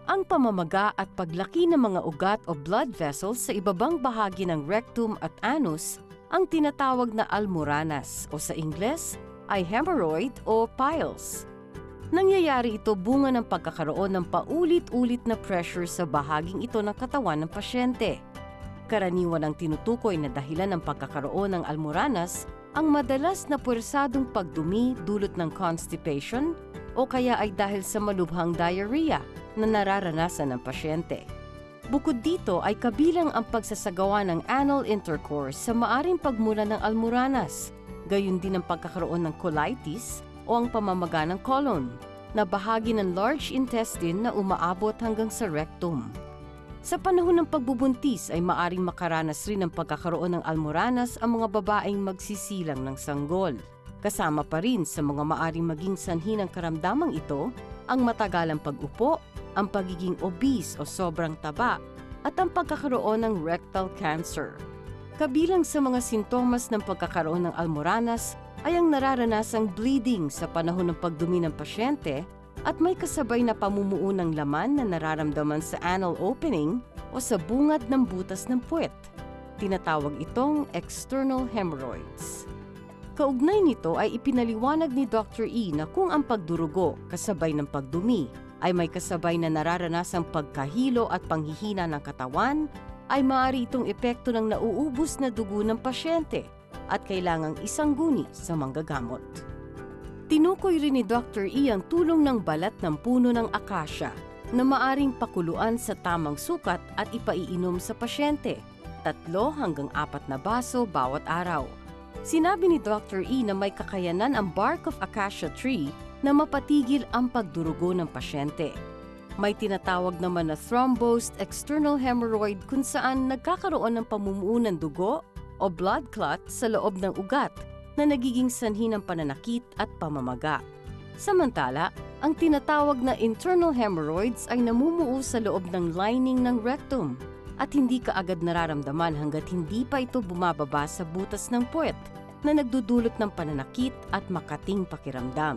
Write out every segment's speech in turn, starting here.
ang pamamaga at paglaki ng mga ugat o blood vessels sa ibabang bahagi ng rectum at anus ang tinatawag na almoranas o sa Ingles ay hemorrhoid o piles. Nangyayari ito bunga ng pagkakaroon ng paulit-ulit na pressure sa bahaging ito ng katawan ng pasyente. Karaniwan ang tinutukoy na dahilan ng pagkakaroon ng almoranas ang madalas na puwersadong pagdumi dulot ng constipation o kaya ay dahil sa malubhang diarrhea na nararanasan ng pasyente. Bukod dito ay kabilang ang pagsasagawa ng anal intercourse sa maaring pagmula ng almoranas, gayon din ang pagkakaroon ng colitis o ang pamamaga ng colon, na bahagi ng large intestine na umaabot hanggang sa rectum. Sa panahon ng pagbubuntis ay maaring makaranas rin ng pagkakaroon ng almoranas ang mga babaeng magsisilang ng sanggol. Kasama pa rin sa mga maaring maging sanhi ng karamdamang ito ang matagalang pag-upo, ang pagiging obese o sobrang taba, at ang pagkakaroon ng rectal cancer. Kabilang sa mga sintomas ng pagkakaroon ng almoranas ay ang nararanasang bleeding sa panahon ng pagdumi ng pasyente at may kasabay na pamumuo ng laman na nararamdaman sa anal opening o sa bungad ng butas ng puwet. Tinatawag itong external hemorrhoids. Kaugnay nito ay ipinaliwanag ni Dr. E na kung ang pagdurugo kasabay ng pagdumi ay may kasabay na nararanasang pagkahilo at panghihina ng katawan, ay maaari itong epekto ng nauubos na dugo ng pasyente at kailangang isangguni sa manggagamot. Tinukoy rin ni Dr. E ang tulong ng balat ng puno ng akasya na maaring pakuluan sa tamang sukat at ipaiinom sa pasyente, 3 hanggang 4 na baso bawat araw. Sinabi ni Dr. E na may kakayanan ang bark of acacia tree na mapatigil ang pagdurugo ng pasyente. May tinatawag naman na thrombosed external hemorrhoid kung saan nagkakaroon ng pamumuo ng dugo o blood clot sa loob ng ugat na nagiging sanhi ng pananakit at pamamaga. Samantala, ang tinatawag na internal hemorrhoids ay namumuo sa loob ng lining ng rectum at hindi kaagad nararamdaman hanggat hindi pa ito bumababa sa butas ng puwet na nagdudulot ng pananakit at makating pakiramdam.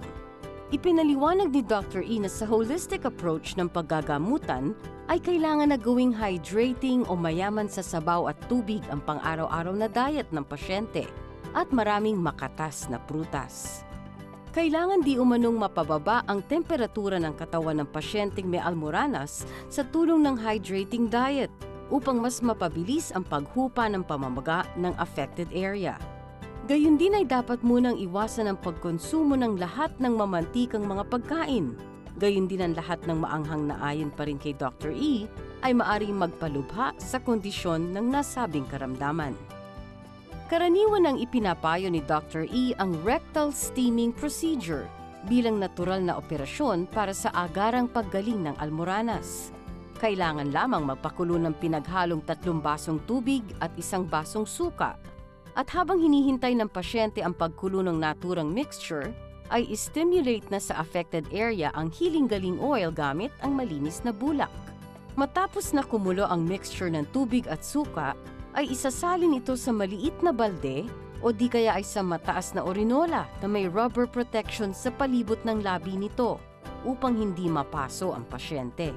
Ipinaliwanag ni Dr. E na sa holistic approach ng paggagamutan ay kailangan na gawing hydrating o mayaman sa sabaw at tubig ang pang-araw-araw na diet ng pasyente at maraming makatas na prutas. Kailangan di umanong mapababa ang temperatura ng katawan ng pasyenteng may almoranas sa tulong ng hydrating diet upang mas mapabilis ang paghupa ng pamamaga ng affected area. Gayun din ay dapat munang iwasan ang pagkonsumo ng lahat ng mamantikang mga pagkain. Gayun din ang lahat ng maanghang na ayon pa rin kay Dr. E ay maaring magpalubha sa kondisyon ng nasabing karamdaman. Karaniwan ang ipinapayo ni Dr. E ang rectal steaming procedure bilang natural na operasyon para sa agarang paggaling ng almoranas. Kailangan lamang magpakulo ng pinaghalong 3 basong tubig at 1 basong suka. At habang hinihintay ng pasyente ang pagkulo ng naturang mixture, ay stimulate na sa affected area ang healing-galing oil gamit ang malinis na bulak. Matapos na kumulo ang mixture ng tubig at suka, ay isasalin ito sa maliit na balde o di kaya ay sa mataas na orinola na may rubber protection sa palibot ng labi nito upang hindi mapaso ang pasyente.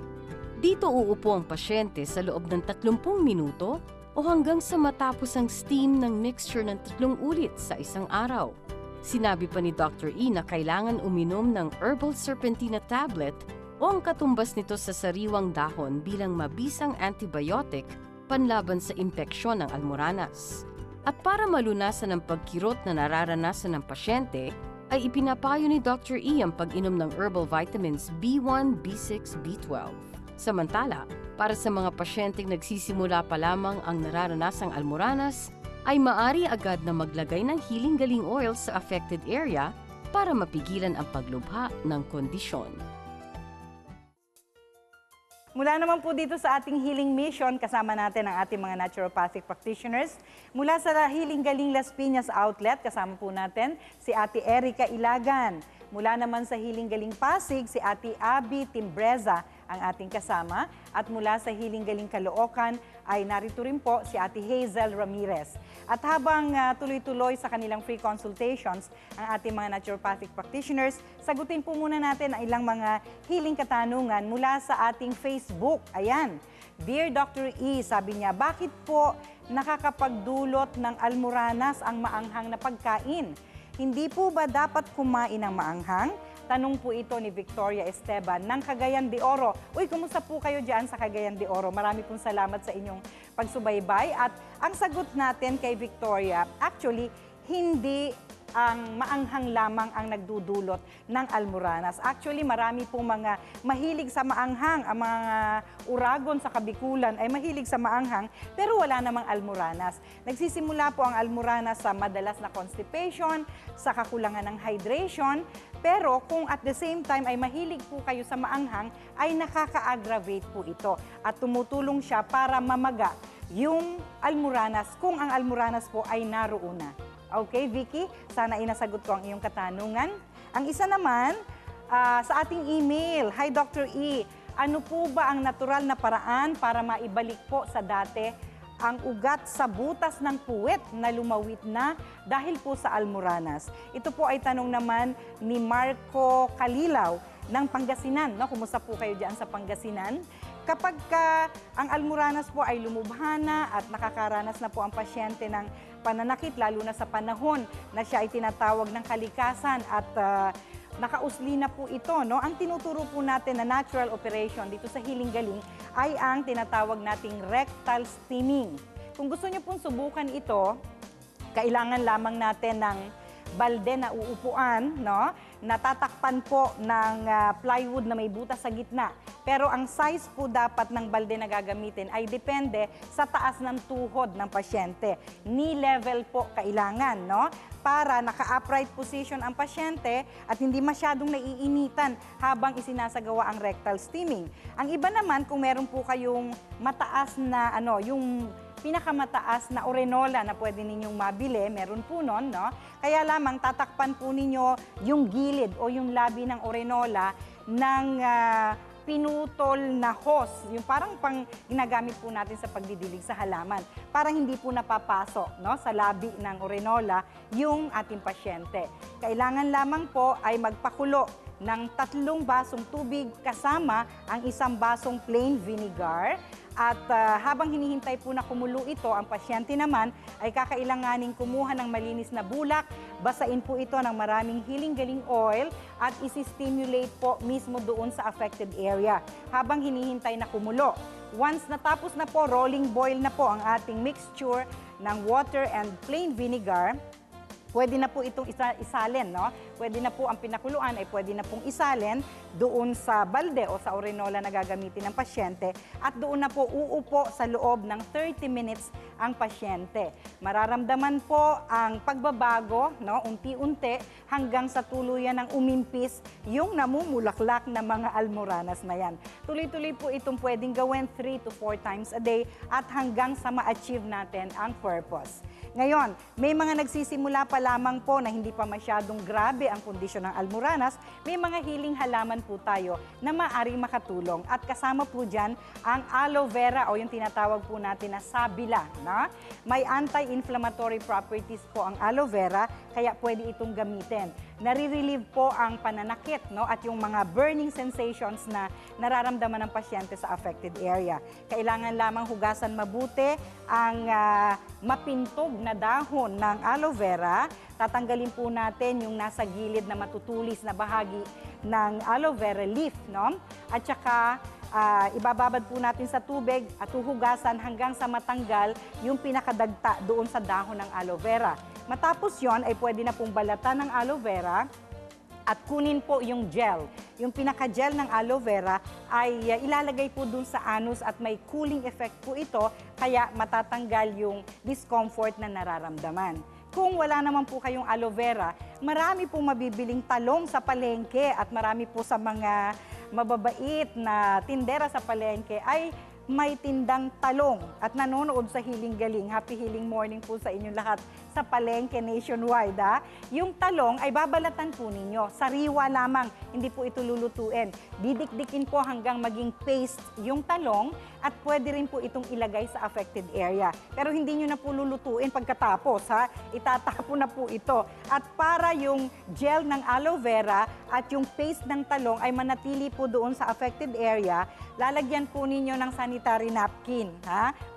Dito uupo ang pasyente sa loob ng 30 minuto o hanggang sa matapos ang steam ng mixture ng 3 ulit sa isang araw. Sinabi pa ni Dr. E na kailangan uminom ng herbal serpentina tablet o ang katumbas nito sa sariwang dahon bilang mabisang antibiotic panlaban sa impeksyon ng almoranas. At para malunasan ang pagkirot na nararanasan ng pasyente, ay ipinapayo ni Dr. E ang pag-inom ng herbal vitamins B1, B6, B12. Samantala, para sa mga pasyenteng nagsisimula pa lamang ang nararanasang almoranas, ay maaari agad na maglagay ng healing-galing oil sa affected area para mapigilan ang paglubha ng kondisyon. Mula naman po dito sa ating healing mission, kasama natin ang ating mga naturopathic practitioners. Mula sa Healing Galing Las Piñas Outlet, kasama po natin si Ate Erica Ilagan. Mula naman sa Healing Galing Pasig, si Ate Abby Timbreza ang ating kasama. At mula sa Healing Galing Caloocan, ay narito rin po si Ate Hazel Ramirez. At habang tuloy-tuloy sa kanilang free consultations ang ating mga naturopathic practitioners, sagutin po muna natin ang ilang mga healing katanungan mula sa ating Facebook. Ayan, Dear Dr. E, sabi niya, bakit po nakakapagdulot ng almoranas ang maanghang na pagkain? Hindi po ba dapat kumain ng maanghang? Tanong po ito ni Victoria Esteban ng Cagayan de Oro. Uy, kumusta po kayo dyan sa Cagayan de Oro? Marami pong salamat sa inyong pagsubaybay. At ang sagot natin kay Victoria, actually, hindi ang maanghang lamang ang nagdudulot ng almoranas. Actually, marami pong mga mahilig sa maanghang. Ang mga uragon sa Kabikulan ay mahilig sa maanghang, pero wala namang almoranas. Nagsisimula po ang almoranas sa madalas na constipation, sa kakulangan ng hydration, pero kung at the same time ay mahilig po kayo sa maanghang, ay nakaka-aggravate po ito at tumutulong siya para mamaga yung almoranas kung ang almoranas po ay naroon na. Okay, Vicky, sana inasagot ko ang iyong katanungan. Ang isa naman, sa ating email, Hi Dr. E, ano po ba ang natural na paraan para maibalik po sa dati ang ugat sa butas ng puwet na lumawit na dahil po sa almoranas? Ito po ay tanong naman ni Marco Kalilaw ng Pangasinan. No? Kumusta po kayo dyan sa Pangasinan? Kapag ang almoranas po ay lumubhana at nakakaranas na po ang pasyente ng pananakit, lalo na sa panahon na siya ay tinatawag ng kalikasan at nakausli na po ito, no? Ang tinuturo po natin na natural operation dito sa Healing Galing ay ang tinatawag nating rectal steaming. Kung gusto niyo pong subukan ito, kailangan lamang natin ng balde na uupuan, no? Natatakpan po ng plywood na may butas sa gitna. Pero ang size po dapat ng balde na gagamitin ay depende sa taas ng tuhod ng pasyente. Knee level po kailangan, no? Para naka-upright position ang pasyente at hindi masyadong naiinitan habang isinasagawa ang rectal steaming. Ang iba naman, kung meron po kayong mataas na, yung pinakamataas na urinola na pwede ninyong mabili, meron po nun, no? Kaya lamang tatakpan po ninyo yung gilid o yung labi ng urinola ng pinutol na hose, yung parang ginagamit po natin sa pagdidilig sa halaman, para hindi po napapasok, no, sa labi ng urinola yung ating pasyente. Kailangan lamang po ay magpakulo ng 3 basong tubig kasama ang 1 basong plain vinegar. At habang hinihintay po na kumulo ito, ang pasyente naman ay kakailanganing kumuha ng malinis na bulak, basain po ito ng maraming Healing Galing oil at isi-stimulate po mismo doon sa affected area habang hinihintay na kumulo. Once natapos na po, rolling boil na po ang ating mixture ng water and plain vinegar. Pwede na po itong isalin, no? Pwede na po ang pinakuluan ay pwede na pong isalin doon sa balde o sa urinola na gagamitin ng pasyente at doon na po uupo sa loob ng 30 minutes ang pasyente. Mararamdaman po ang pagbabago, no? Unti-unti hanggang sa tuluyan ng umimpis yung namumulaklak na mga almoranas na yan. Tuloy-tuloy po itong pwedeng gawin 3 to 4 times a day at hanggang sa ma-achieve natin ang purpose. Ngayon, may mga nagsisimula pa lamang po na hindi pa masyadong grabe ang kondisyon ng almoranas, may mga healing halaman po tayo na maaaring makatulong. At kasama po dyan ang aloe vera o yung tinatawag po natin na sabila. No? May anti-inflammatory properties po ang aloe vera, kaya pwede itong gamitin. Nare-relieve po ang pananakit, no? At yung mga burning sensations na nararamdaman ng pasyente sa affected area. Kailangan lamang hugasan mabuti ang mapintog na dahon ng aloe vera. Tatanggalin po natin yung nasa gilid na matutulis na bahagi ng aloe vera leaf, no? At saka ibababad po natin sa tubig at huhugasan hanggang sa matanggal yung pinakadagta doon sa dahon ng aloe vera. Matapos yon ay pwede na pong balatan ng aloe vera at kunin po yung gel. Yung pinaka-gel ng aloe vera ay ilalagay po dun sa anus at may cooling effect po ito, kaya matatanggal yung discomfort na nararamdaman. Kung wala naman po kayong aloe vera, marami pong mabibiling talong sa palengke at marami po sa mga mababait na tindera sa palengke ay may tindang talong at nanonood sa Healing Galing. Happy healing morning po sa inyong lahat sa palengke nationwide. Yung talong ay babalatan po ninyo. Sariwa lamang, hindi po ito lulutuin. Didikdikin po hanggang maging paste yung talong at pwede rin po itong ilagay sa affected area. Pero hindi nyo na po lulutuin pagkatapos. Itatapon na po ito. At para yung gel ng aloe vera at yung paste ng talong ay manatili po doon sa affected area, lalagyan po ninyo ng sanitary napkin.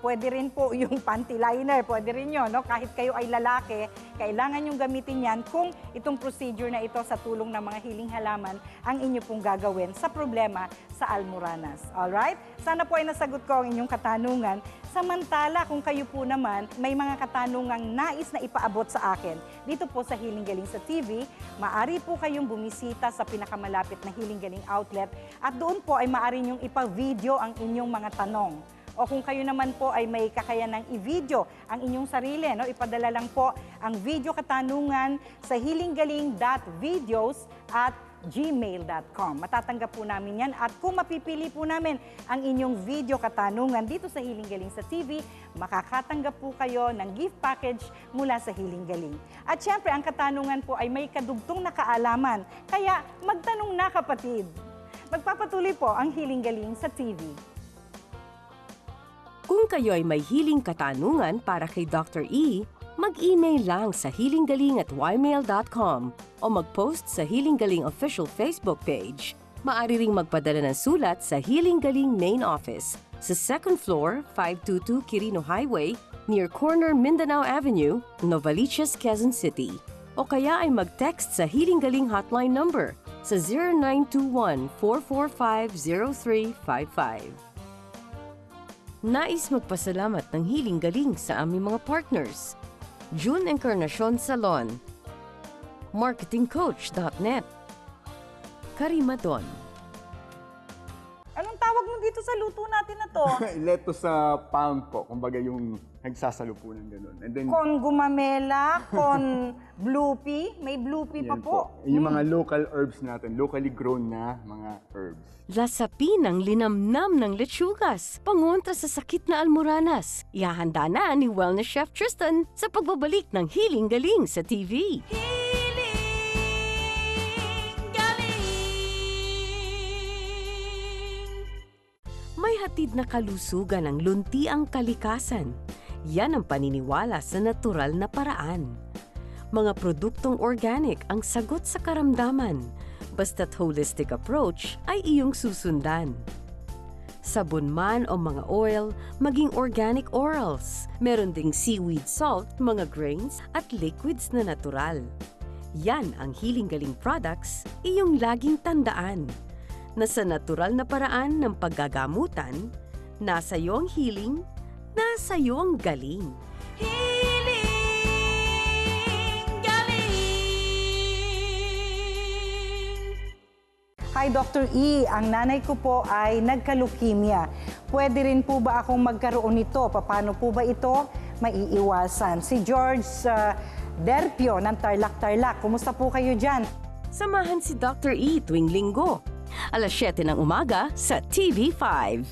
Pwede rin po yung panty liner, pwede rin yun. No? Kahit kayo ay lalaki, kailangan yung gamitin yan kung itong procedure na ito sa tulong ng mga healing halaman ang inyo pong gagawin sa problema sa almoranas. Alright? Sana po ay nasagot ko ang inyong katanungan. Samantala, kung kayo po naman may mga katanungang nais na ipaabot sa akin dito po sa Healing Galing sa TV, maaari po kayong bumisita sa pinakamalapit na Healing Galing outlet at doon po ay maaari niyong ipa-video ang inyong mga tanong. O kung kayo naman po ay may kakayanang i-video ang inyong sarili, no? Ipadala lang po ang video katanungan sa healinggaling.videos@gmail.com. Matatanggap po namin yan at kung mapipili po namin ang inyong video katanungan dito sa Healing Galing sa TV, makakatanggap po kayo ng gift package mula sa Healing Galing. At syempre, ang katanungan po ay may kadugtong na kaalaman, kaya magtanong na kapatid. Magpapatuloy po ang Healing Galing sa TV. Kung kayo ay may healing katanungan para kay Dr. E, mag-email lang sa healinggaling@ymail.com o mag-post sa Healing Galing official Facebook page. Maaari ring magpadala ng sulat sa Healing Galing Main Office sa 2nd floor, 522 Quirino Highway, near corner Mindanao Avenue, Novaliches, Quezon City. O kaya ay mag-text sa Healing Galing hotline number sa 0921-445-0355. Nais magpasalamat ng Healing Galing sa aming mga partners. June Encarnacion Salon, marketingcoach.net, Karimadon. Anong tawag mo dito sa luto natin na to? Lettuce sa pound po, kumbaga yung nagsasalupunan gano'n. And then, Con gumamela, con blue pea, may blue pea pa yan po. Yung mga local herbs natin, locally grown na mga herbs. Lasapi ng linamnam ng lechugas, pangontra sa sakit na almoranas. Ihahanda na ni Wellness Chef Tristan sa pagbabalik ng Healing Galing sa TV. May hatid na kalusugan ang luntiang kalikasan. Yan ang paniniwala sa natural na paraan. Mga produktong organic ang sagot sa karamdaman. Basta't holistic approach ay iyong susundan. Sabon man o mga oil, maging organic orals. Meron ding seaweed salt, mga grains at liquids na natural. Yan ang Healing Galing products, iyong laging tandaan. Na sa natural na paraan ng paggagamutan, nasa iyo ang healing, nasa iyo ang galing. Hi, Dr. E. Ang nanay ko po ay nagka-leukemia. Pwede rin po ba akong magkaroon nito? Paano po ba ito maiiwasan? Si George Derpio ng Tarlac. Kumusta po kayo dyan? Samahan si Dr. E tuwing linggo, alas 7 ng umaga sa TV5.